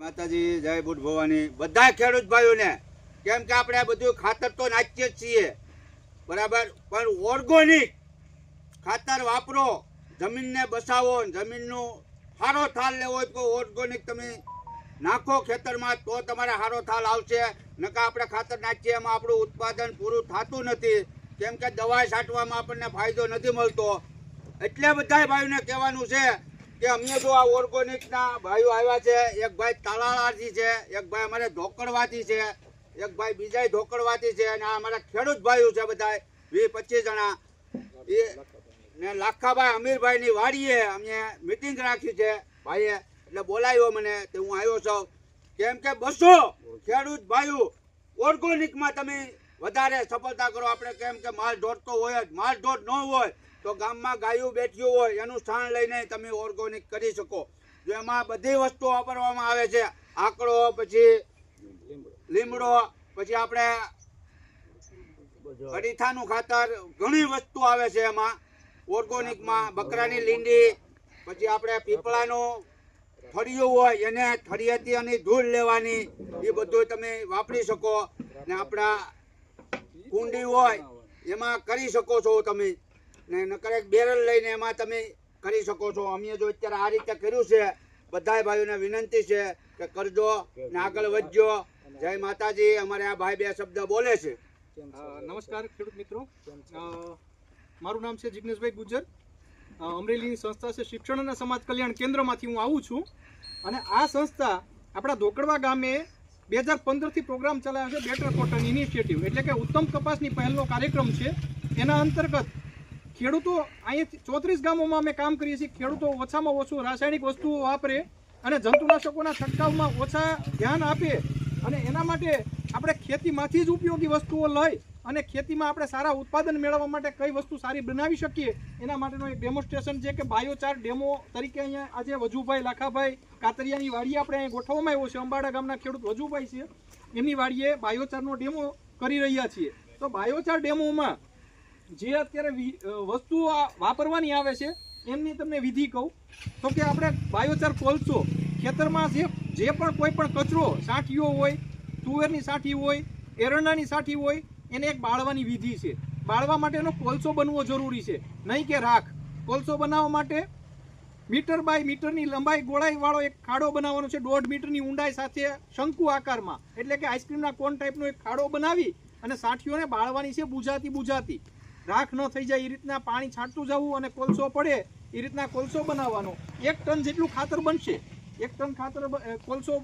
માતાજી જય બુટ ભવાની બધા ખેડૂત ભાઈઓને કેમ કે આપણે બધું ખાતર તો નાખીએ જ છીએ બરાબર, પણ ઓર્ગોનિક ખાતર વાપરો, જમીનને બસાવો, જમીનનું સારો થાલ લેવો હોય તો ઓર્ગોનિક તમે નાખો ખેતરમાં તો તમારે સારો થાલ આવશે. નકા આપણે ખાતર નાખીએ એમાં આપણું ઉત્પાદન પૂરું થતું નથી, કેમ કે દવા છાંટવામાં આપણને ફાયદો નથી મળતો. એટલે બધા ભાઈઓને કહેવાનું છે કે અમને જો આ ઓર્ગોનિકના ભાઈઓ આવ્યા છે, એક ભાઈ તાલાળાથી છે, એક ભાઈ અમારે ધોકડવાથી છે, એક ભાઈ બીજા ધોકડવાથી છે, અને આ અમારા ખેડૂત ભાઈઓ છે બધા 20-25 જણા. એ ને લાખાભાઈ અમીરભાઈની વાડીએ અમે મિટિંગ રાખી છે ભાઈએ, એટલે બોલાવ્યો મને કે હું આવ્યો છું. કેમ કે 200 ખેડૂત ભાઈઓ ઓર્ગોનિકમાં તમે વધારે સફળતા કરો. આપણે કેમ કે માલ ઢોર તો હોય જ, માલ ઢોર ન હોય તો ગામમાં ગાયું બેઠ્યું હોય એનું સ્થાન લઈને તમે ઓર્ગોનિક કરી શકો. જો એમાં બધી વસ્તુઓ વાપરવામાં આવે છે, આકડો, પછી લીમડો, પછી આપણે અડીથાનું ખાતર, ઘણી વસ્તુ આવે છે એમાં ઓર્ગોનિકમાં. બકરાની લીંડી, પછી આપણે પીપળાનું થળિયું હોય એને થળિયેથી અને ધૂળ લેવાની, એ બધું તમે વાપરી શકો. ને આપણા કુંડી હોય એમાં કરી શકો છો તમે, ને નકર એક બેરલ લઈને એમાં તમે કરી શકો છો. અમે જો અત્યારે આ રીતે કર્યું છે, બધા ભાઈઓને વિનંતી છે કે કરજો ને આગળ વધજો. જય માતાજી. અમારે આ ભાઈ 2 શબ્દ બોલે છે. નમસ્કાર ખેડૂત મિત્રો, મારું નામ છે જિગ્નેશભાઈ ગુજ્જર. અમરેલીની સંસ્થા છે શિક્ષણ અને સમાજ કલ્યાણ કેન્દ્રમાંથી હું આવું છું. અને આ સંસ્થા આપણા ધોકડવા ગામે 2015થી પ્રોગ્રામ ચલાવ્યો છે, બેટર કોટન ઇનિશિયેટિવ, એટલે કે ઉત્તમ કપાસની પહેલનો કાર્યક્રમ છે. એના અંતર્ગત ખેડૂતો અહીંયા 34 ગામોમાં અમે કામ કરીએ છીએ. ખેડૂતો ઓછામાં ઓછું રાસાયણિક વસ્તુઓ વાપરે અને જંતુનાશકોના છંટકાવમાં ઓછા ધ્યાન આપે, અને એના માટે આપણે ખેતીમાંથી જ ઉપયોગી વસ્તુઓ લઈ અને ખેતીમાં આપણે સારા ઉત્પાદન મેળવવા માટે કઈ વસ્તુ સારી બનાવી શકીએ એના માટેનો એક ડેમોન્સ્ટ્રેશન છે કે બાયોચાર ડેમો તરીકે અહીંયા આજે વજુભાઈ લાખાભાઈ કાતરિયાની વાડીએ આપણે અહીંયા ગોઠવવામાં આવ્યો છે. અંબાડા ગામના ખેડૂત વજુભાઈ છે, એમની વાડીએ બાયોચારનો ડેમો કરી રહ્યા છીએ. તો બાયોચાર ડેમોમાં જે અત્યારે વસ્તુઓ વાપરવાની આવે છે એમની તમને વિધિ કહું તો કે આપણે બાયોચાર કોલસો ખેતરમાં જે પણ કોઈ પણ કચરો સાઠીઓ હોય, તુવેરની સાઠી હોય, એરંડાની સાઠી હોય, એને એક બાળવાની વિધિ છે. બાળવા માટેનો કોલસો બનવો જરૂરી છે, નહીં કે રાખ. કોલસો બનાવવા માટે મીટર બાય મીટરની લંબાઈ ગોળાઈવાળો એક ખાડો બનાવવાનો છે, 1.5 મીટરની ઊંડાઈ સાથે શંકુ આકારમાં, એટલે કે આઈસ્ક્રીમના કોન ટાઈપનો એક ખાડો બનાવી અને સાઠીઓને બાળવાની છે, બુજાતી રાખ ન થઈ જાય એ રીતના પાણી છાંટતું જવું, અને કોલસો પડે એ રીતના કોલસો બનાવવાનો. 1 ટન જેટલું ખાતર બનશે. 1 ટન ખાતર કોલસો